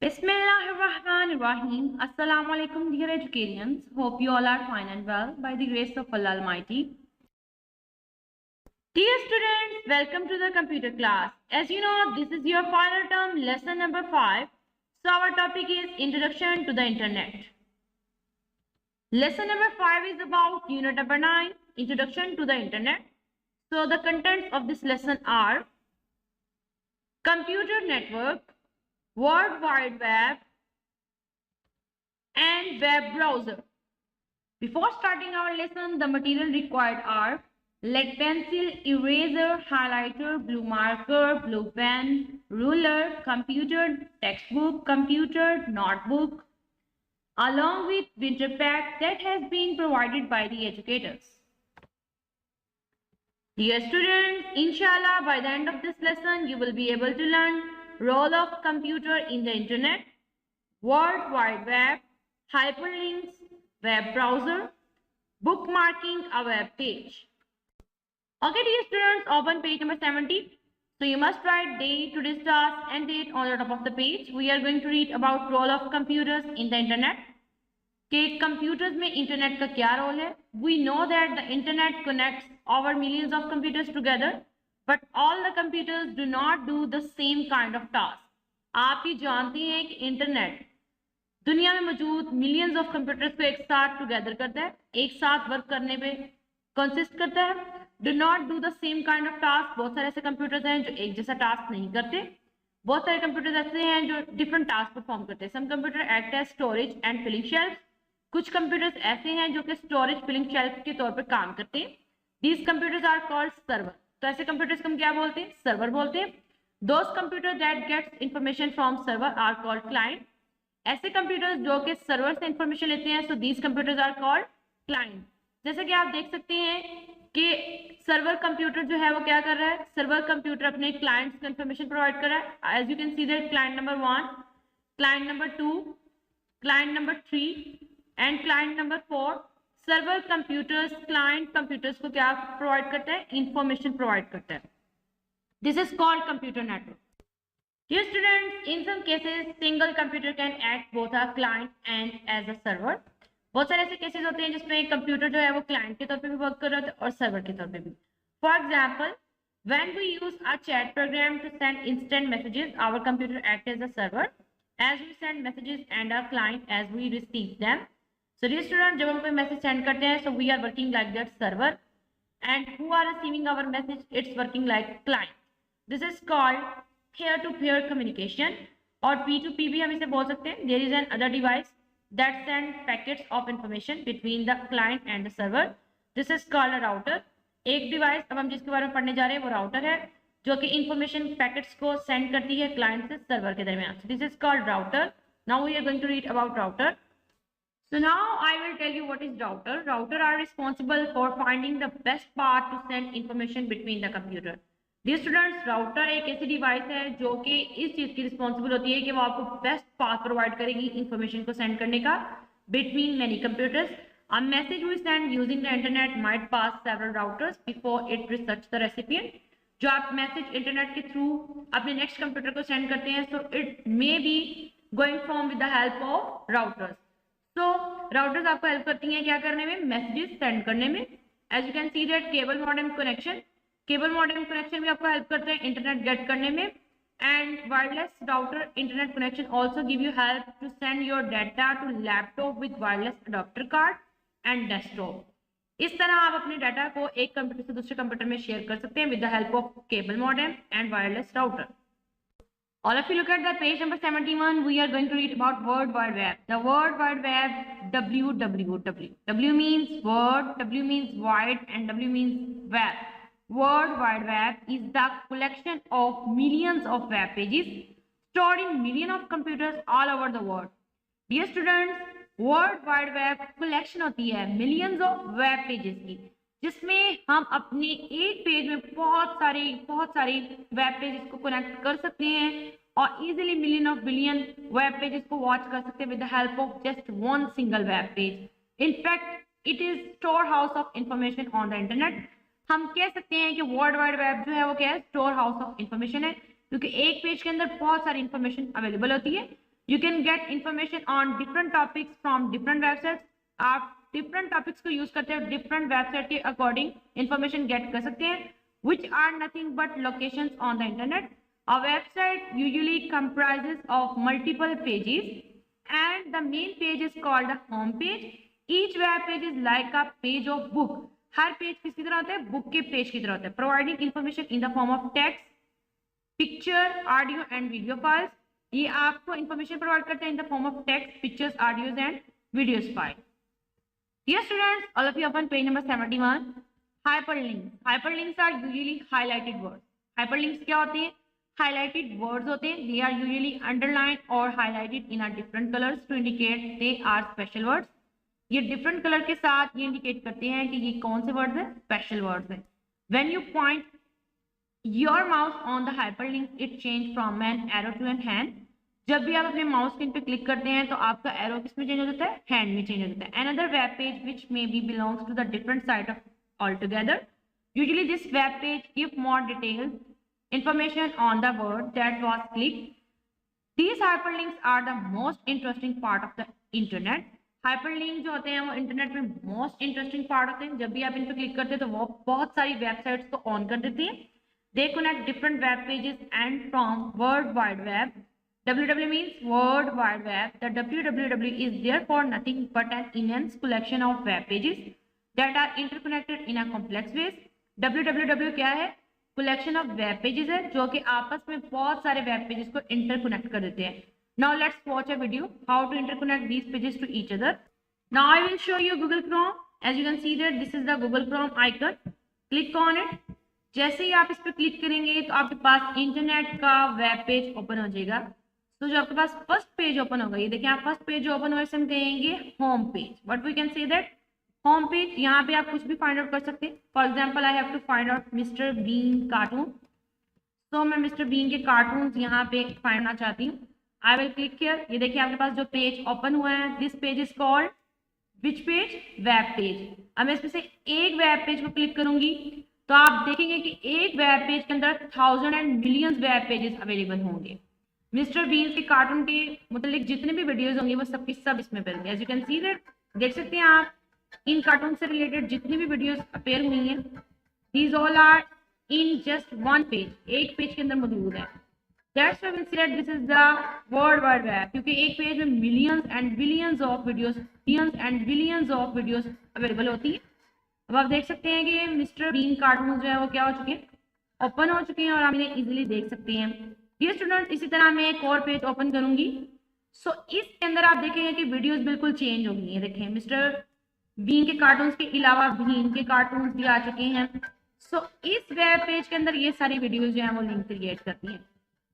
Bismillahirrahmanirrahim. Assalamu alaikum, dear educarians. Hope you all are fine and well by the grace of Allah Almighty. Dear students, welcome to the computer class. As you know, this is your final term lesson number 5. So our topic is Introduction to the Internet. Lesson number 5 is about unit number 9, Introduction to the Internet. So the contents of this lesson are computer network, World Wide Web, and web browser. Before starting our lesson, the material required are lead pencil, eraser, highlighter, blue marker, blue pen, ruler, computer, textbook, computer, notebook, along with winter pack that has been provided by the educators. Dear students, inshallah, by the end of this lesson, you will be able to learn role of computer in the internet, World Wide Web, hyperlinks, web browser, bookmarking a web page. Okay, dear students, open page number 70. So you must write date, today's task, and date on the top of the page. We are going to read about role of computers in the internet. कि computers में internet का क्या role है? We know that the internet connects our millions of computers together, but all the computers do not do the same kind of task. आप ही जानते हैं कि internet दुनिया में मौजूद मिलियंस ऑफ कंप्यूटर्स को एक साथ टुगेदर करता है, एक साथ वर्क करने पे कंसिस्ट करता है. Do not do the same kind of task. बहुत सारे ऐसे कंप्यूटर्स हैं जो एक जैसा टास्क नहीं करते. बहुत सारे कंप्यूटर्स ऐसे हैं जो डिफरेंट टास्क परफॉर्म करते हैं. Some computer act as storage and filling shelf. कुछ कंप्यूटर्स ऐसे हैं जो कि स्टोरेज फिलिंग शेल्फ के तौर पर काम करते हैं. These computers are called server. तो ऐसे कंप्यूटर्स को हम क्या बोलते हैं? सर्वर बोलते हैं. Those computer that gets information from server are called client. ऐसे कंप्यूटर्स जो कि सर्वर से इंफॉर्मेशन लेते हैं, so these computers are called client. जैसे कि आप देख सकते हैं कि सर्वर कंप्यूटर जो है वो क्या कर रहा है? सर्वर कंप्यूटर अपने क्लाइंट्स को इंफॉर्मेशन प्रोवाइड कर रहा है. As you can see that client number 1, client number 2, client number 3 and client number 4. Server computers client computers को क्या प्रोवाइड करता है? इंफॉर्मेशन प्रोवाइड करता है. This is called computer network. Dear students, in some cases, single computer can act both a client and as a server. बहुत सारे ऐसे cases होते हैं जिसमें कंप्यूटर जो है वो क्लाइंट के तौर पे भी वर्क कर रहा है और सर्वर के तौर पे भी. For example, when we use a chat program to send instant messages, our computer acts as a server as we send messages and a client as we receive them. So dear students, जब हम कोई message send करते हैं, so we are working like that server, and who are receiving our message, it's working like client. This is called peer-to-peer communication, और P2P भी हम इसे बोल सकते हैं. There is an other device that send packets of information between the client and the server. This is called a router. एक device अब हम जिसके बारे में पढ़ने जा रहे हैं वो राउटर है, जो कि इंफॉर्मेशन पैकेट्स को सेंड करती है क्लाइंट से सर्वर के दरमियान. This is called router. Now we are going to read about router. So now I will tell you what is router. Router are responsible for finding the best path to send information between the computer. Dear students, router एक ऐसी device है जो कि इस चीज की responsible होती है कि वो आपको बेस्ट पाथ प्रोवाइड करेगी इंफॉर्मेशन को सेंड करने का between many computers. A message we send using the internet might pass several routers before it reaches the recipient. जो आप मैसेज इंटरनेट के थ्रू अपने नेक्स्ट कंप्यूटर को सेंड करते हैं, so it may be going from with the help of routers. So routers आपको help करती हैं क्या करने में? मैसेजेस सेंड करने में. As you can see that cable modem connection, cable modem connection भी आपको हेल्प करते हैं इंटरनेट गेट करने में. And wireless router internet connection also give you help to send your data to laptop with wireless adapter card and desktop. इस तरह आप अपने डाटा को एक कंप्यूटर से दूसरे कंप्यूटर में शेयर कर सकते हैं with the help of cable modem and wireless router. All of you look at the page number 71. We are going to read about World Wide Web. The World Wide Web, WWW. W means word, W means wide, and W means web. World Wide Web is the collection of millions of web pages stored in millions of computers all over the world. Dear students, World Wide Web collection होती है millions of web pages की, जिसमें हम अपने एक page में बहुत सारी वेब पेजेस को कनेक्ट कर सकते हैं और easily million of billion web pages को वॉच कर सकते हैं with the help of just one single web page. In fact it is store house of information on the internet. हम कह सकते हैं कि वर्ल्ड वाइड वेब जो है वो क्या है? स्टोर हाउस ऑफ इंफॉर्मेशन है, क्योंकि एक पेज के अंदर बहुत सारी इंफॉर्मेशन अवेलेबल होती है. You can get information on different topics from different websites. आप different topics को use करते हैं different website के according information get कर सकते हैं, which are nothing but locations on the internet. A website usually comprises of multiple pages and the main page is called the home page. Each web page is like a page of book. Her page किसकी तरह होता है? Book के page की तरह होता है. Providing information in the form of text, picture, audio and video files. ये आपको information provide करते हैं in the form of text, pictures, audios and videos file. Dear students, all of you open page number 71. Hyperlinks. Hyperlinks are usually highlighted words. Hyperlinks क्या होते हैं? Highlighted words होते हैं. They are usually underlined or highlighted in a different colors to indicate they are special words. ये different color के साथ ये indicate करते हैं कि ये कौन से words हैं? Special words हैं. When you point your mouse on the hyperlink, it change from an arrow to an hand. जब भी आप अपने माउस पिन पे क्लिक करते हैं तो आपका एरो किस में चेंज हो जाता है? हैंड में चेंज हो जाता है. Another web page which maybe belongs to the different site of altogether. Usually this web page give more detailed information on the word that was clicked. These hyperlinks are the most interesting part of the internet. Hyperlink जो होते हैं वो internet में most interesting part होते हैं. जब भी आप इन पे क्लिक करते हैं तो वो बहुत सारी वेबसाइट्स को ऑन कर देती हैं. They connect different web pages and from World Wide Web. www means World Wide Web. The www is therefore nothing but an immense collection of web pages that are interconnected in a complex ways. www क्या है? collection of web pages है जो कि आपस में बहुत सारे web pages को interconnect कर देते हैं. Now let's watch a video how to interconnect these pages to each other. Now I will show you Google Chrome. As you can see that this is the Google Chrome icon. Click on it. जैसे ही आप इस पर click करेंगे तो आपके पास internet का web page open हो जाएगा. तो जो आपके पास फर्स्ट पेज ओपन होगा, ये देखिए आप फर्स्ट पेज ओपन हुए हम कहेंगे home page. What we can say that home page. यहाँ पे आप कुछ भी फाइंड आउट कर सकते हैं. For example I have to find out Mister Bean cartoon. तो मैं मिस्टर बीन के कार्टून यहाँ पे फाइंड करना चाहती हूँ. I will click here. ये देखिए आपके पास जो पेज ओपन हुआ है, this page is called which page? Web page. अब मैं इसमें से एक वेब पेज को क्लिक करूंगी तो आप देखेंगे कि एक वेब पेज के अंदर 1000 and millions web pages available होंगे. मिस्टर बीन के कार्टून के मतलब जितने भी वीडियोस होंगे वो सब की सब इसमें मिलेंगे. As you can see that, देख सकते हैं आप इन कार्टून से रिलेटेड जितनी भी वीडियोस अपेयर हुई हैं, these all are in just one page. एक पेज के अंदर मौजूद है. That's why we see that this is the world wide web, क्योंकि एक पेज में millions and billions of videos available होती है. अब आप देख सकते हैं कि मिस्टर बीन कार्टून जो है वो क्या हो चुके हैं? ओपन हो चुके हैं और आप इन्हें इजीली देख सकते हैं. ये स्टूडेंट इसी तरह मैं एक और पेज ओपन करूंगी. सो इसके अंदर आप देखेंगे कि वीडियोस बिल्कुल चेंज हो गई हैं. देखें मिस्टर बीन के कार्टून्स के अलावा बीन के कार्टून्स भी आ चुके हैं. सो इस वेब पेज के अंदर ये सारी वीडियोस जो है वो लिंक क्रिएट करती हैं.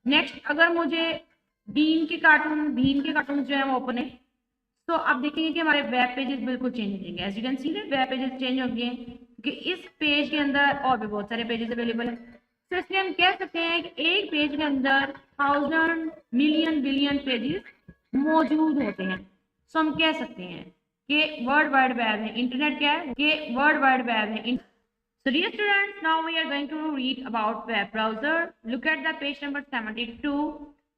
नेक्स्ट अगर मुझे बीन के कार्टून जो है वो ओपन है तो आप देखेंगे कि हमारे वेब पेजेस बिल्कुल चेंज हो जाएंगे. As you can see that web pages change हो गए हैं क्योंकि इस पेज के अंदर और भी बहुत सारे पेजेस अवेलेबल हैं. तो इसलिए हम कह सकते हैं कि एक पेज के अंदर 1000 मिलियन बिलियन पेजेस मौजूद होते हैं. सो हम कह सकते हैं कि वर्ल्ड वाइड वेब है. इंटरनेट क्या है? कि वर्ल्ड वाइड वेब है. So dear students, now we are going to read about web browser. Look at the page number 72.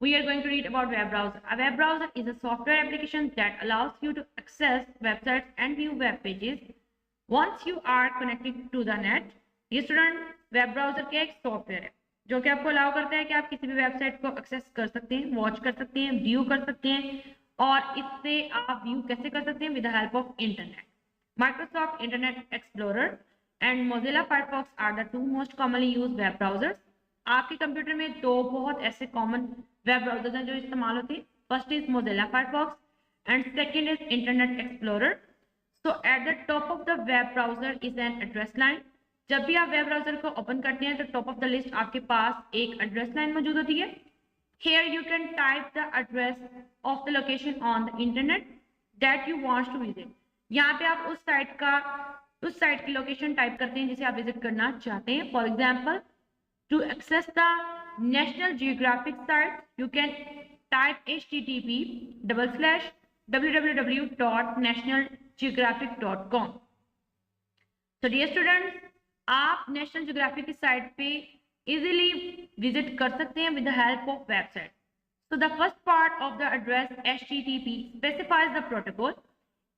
We are going to read about web browser. A web browser is a software application that allows you to access websites and view web pages once you are connected to the net. ये student web browser का एक software है जो कि आपको allow करता है कि आप किसी भी वेबसाइट को एक्सेस कर सकते हैं, वॉच कर सकते हैं, व्यू कर सकते हैं. और इससे आप व्यू कैसे कर सकते हैं? With the help of internet. Microsoft internet explorer and Mozilla Firefox are the two most commonly used web browsers. आपके कंप्यूटर में दो बहुत ऐसे कॉमन वेब ब्राउजर्स हैं जो इस्तेमाल होते हैं. First is Mozilla Firefox and second is Internet Explorer. So at the top of the web browser is an address line. जब भी आप वेब ब्राउजर को ओपन करते हैं तो टॉप ऑफ द लिस्ट आपके पास एक एड्रेस लाइन मौजूद होती है. Here you can type the address of the location on the internet that you want to visit. यहाँ पे आप उस साइट की लोकेशन टाइप करते हैं जिसे आप विजिट करना चाहते हैं. For example, to access the National Geographic site you can type http://www.nationalgeographic.com. तो डियर स्टूडेंट्स, आप नेशनल जियोग्राफिक की साइट पे इजीली विजिट कर सकते हैं with the help of website. So the first part of the address HTTP specifies the protocol.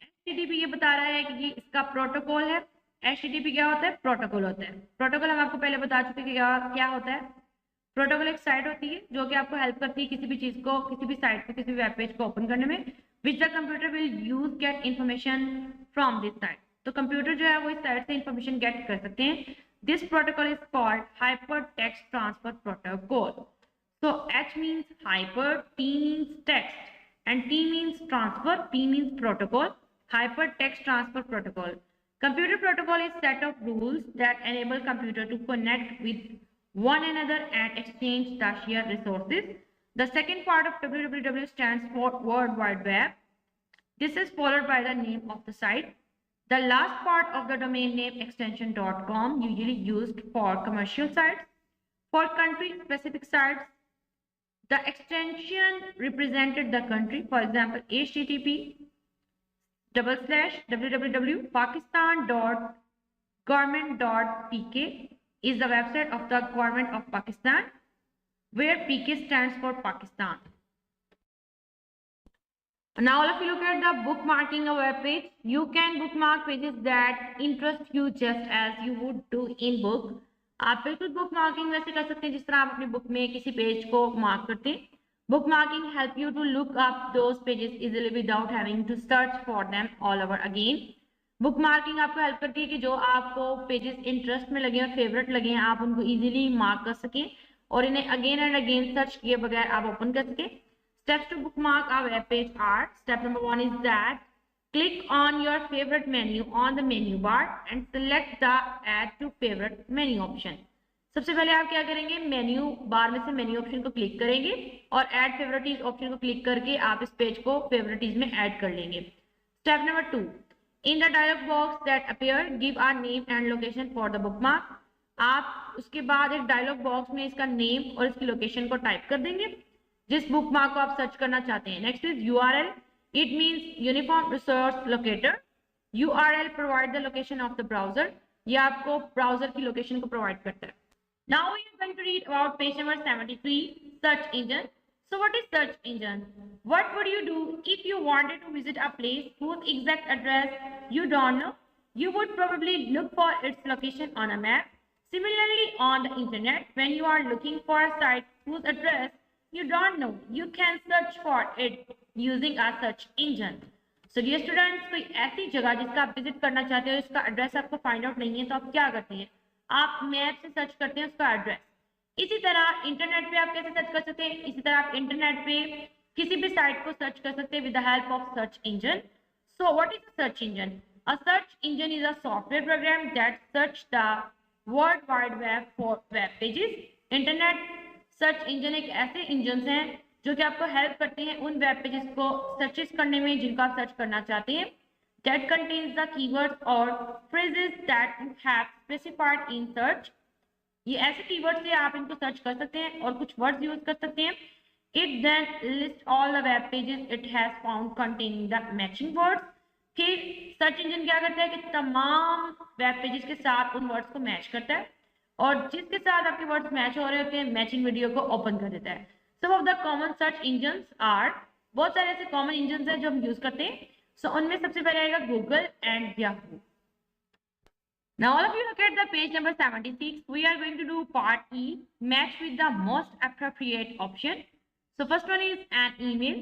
HTTP ये बता रहा है कि ये इसका प्रोटोकॉल है। HTTP क्या होता है? प्रोटोकॉल होता है। प्रोटोकॉल हम आपको पहले बता चुके हैं कि क्या होता है। प्रोटोकॉल एक साइट होती है जो कि आपको हेल्प करती है किसी भी चीज को, किसी भी साइट को, किसी भी वेब पेज को ओपन करने में, which the computer will use get information from this site. तो कंप्यूटर जो है वो इस साइट से इन्फॉर्मेशन गेट कर सकते हैं। This protocol is called hyper text transfer protocol. So H means hyper, T means text, and T means transfer, P means protocol. Hypertext transfer protocol. Computer protocol is set of rules that enable computer to connect with one another and exchange the shared resources. The second part of www stands for World Wide Web. This is followed by the name of the site. The last part of the domain name extension.com, usually used for commercial sites. For country-specific sites, the extension represented the country. For example, http://www.pakistan.government.pk is the website of the government of Pakistan, where PK stands for Pakistan. Now all of you look at the bookmarking a web page. You can bookmark pages that interest you just as you would do in book. आप बिल्कुल book marking वैसे कर सकते हैं जिस तरह आप अपनी बुक में किसी पेज को मार्क करते हैं। Bookmarking help you to look up those pages easily without having to search for them all over again. Bookmarking आपको हेल्प करती है कि जो आपको पेजेस इंटरेस्ट में लगे हैं, फेवरेट लगे हैं, आप उनको इजीली मार्क कर सकें और इन्हें अगेन एंड अगेन सर्च किए बगैर आप ओपन कर सकें। Steps to bookmark a web page are: step number 1 is that click on your favorite menu on the menu bar and select the add to favorite menu option. सबसे पहले आप क्या करेंगे, मेन्यू बार में से menu option को click करेंगे और ऐड फेवरेटीज ऑप्शन को क्लिक करके आप इस पेज को फेवरेटीज में ऐड कर लेंगे। Step number 2, in the dialog box that appear give a name and location for the bookmark. आप उसके बाद एक डायलॉग बॉक्स में इसका नेम और इसकी लोकेशन को टाइप कर देंगे जिस बुकमार्क को आप सर्च करना चाहते हैं। Next is URL. It means Uniform Resource Locator. URL provide the location of the browser. ये आपको ब्राउजर की लोकेशन को प्रोवाइड करता है। Now we are going to read about page number 73, search engine. So what is search engine? What would you do if you wanted to visit a place whose exact address you don't know? You would probably look for its location on a map. Similarly, on the internet, when you are looking for a site whose address you don't know, you can search for it using a search engine. So dear students, कोई ऐसी जगह जिसका आप visit करना चाहते हो, इसका address आपको फाइंड आउट नहीं है, तो आप क्या करते हैं, आप मैप से सर्च करते हैं उसका एड्रेस। इसी तरह इंटरनेट पे आप कैसे सर्च कर सकते हैं, इसी तरह आप इंटरनेट पे किसी भी साइट को सर्च कर सकते हैं with the help of search engine. So what is a search engine? A search engine is a software program that search the world wide web for web pages. Internet search engine एक ऐसे engine हैं जो कि आपको help करते हैं उन web pages को सर्चेस करने में जिनको आप सर्च करना चाहते हैं। That contains the keywords or phrases that you have specified in search. ये ऐसे कीवर्ड से आप इनको सर्च कर सकते हैं और कुछ वर्ड्स यूज कर सकते हैं। It then lists all the web pages it has found containing the matching words. फिर सर्च इंजन क्या करता है कि तमाम वेब पेजेस के साथ उन वर्ड्स को मैच करता है और जिसके साथ आपके वर्ड्स मैच हो रहे होते हैं मैचिंग वीडियो को ओपन कर देता है। Some of the common search engines are, बहुत सारे ऐसे कॉमन इंजन हैं जो हम यूज करते हैं। सो उनमें सबसे पहले आएगा Google and Yahoo. Now all of you look at the page number 76. We are going to do part E, match with the most appropriate option. So first one is an email.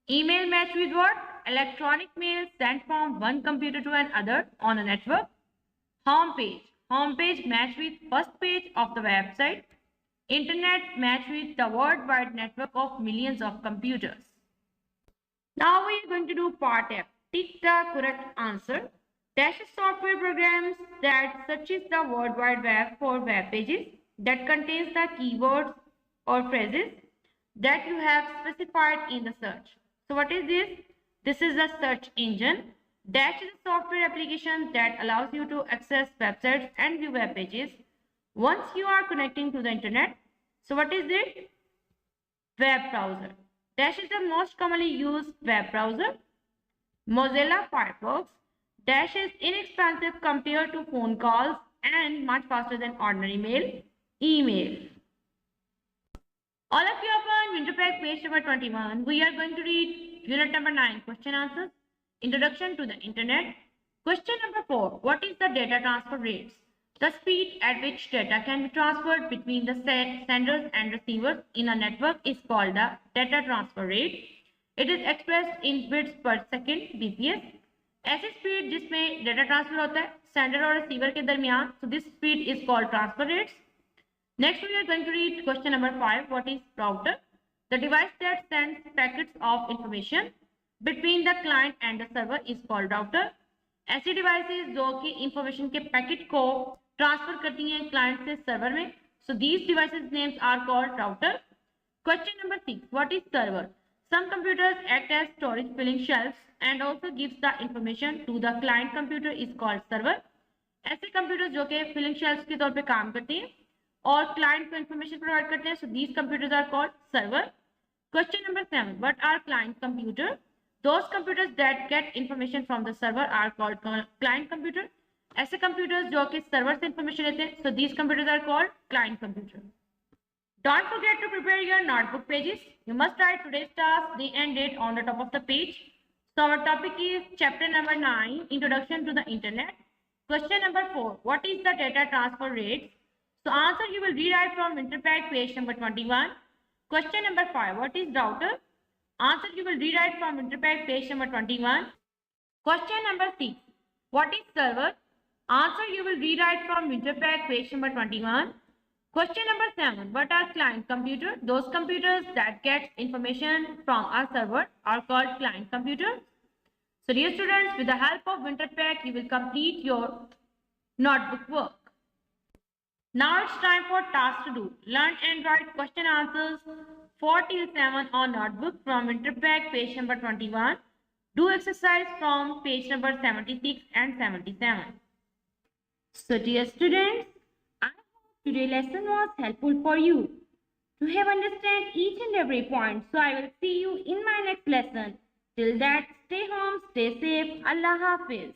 Email match with what? Electronic mail sent from one computer to another on a network. Home page. Home page match with first page of the website. Internet match with the worldwide network of millions of computers. Now we are going to do part F. Tick the correct answer. Dash software programs that searches the World Wide Web for web pages that contains the keywords or phrases that you have specified in the search. So what is this? This is the search engine. Dash is a software application that allows you to access websites and view web pages once you are connecting to the internet. So what is it? Web browser. Dash is the most commonly used web browser. Mozilla Firefox. Dash is inexpensive compared to phone calls and much faster than ordinary mail. Email. All of you open Winterpack page number 21. We are going to read unit number 9, question answers. Introduction to the Internet. Question number 4. What is the data transfer rates? The speed at which data can be transferred between the senders and receivers in a network is called the data transfer rate. It is expressed in bits per second (bps). ऐसी speed जिसमें data transfer होता है sender और receiver के दरमियान, so this speed is called transfer rates. Next, we are going to read question number 5. What is router? The device that sends packets of information between the client and the server is called router. ऐसी devices जो कि information के packet को transfer करती हैं client से server में, so these devices names are called router. Question number 6. What is server? Some computers act as storage filling shelves and also gives the information to the client computer is called server. ऐसे computers जो कि filling shelves के तौर पे काम करते हैं और क्लाइंट को इंफॉर्मेशन प्रोवाइड करते हैं, so these computers are called server. Question number 7. What are client computer? Those computers that get information from the server are called client computer. ऐसे computers जो कि server से information लेते हैं, so these computers are called client computer. Don't forget to prepare your notebook pages. You must write today's task, day and date on the top of the page. So our topic is chapter number 9, Introduction to the Internet. Question number 4. What is the data transfer rate? So answer you will rewrite from Winterpack page number 21. Question number 5. What is router? Answer you will rewrite from Winterpack page number 21. Question number 6. What is server? Answer you will rewrite from Winterpack page number 21. Question number 7. What are client computer? Those computers that get information from our server are called client computers. So dear students, with the help of Winterpack, you will complete your notebook work. Now it's time for task to do. Learn and write question answers 4 till 7 on notebook from Winterpack page number 21. Do exercise from page number 76 and 77. So dear students, I hope today's lesson was helpful for you to have understand each and every point. So I will see you in my next lesson. Till that, stay home, stay safe. Allah Hafiz.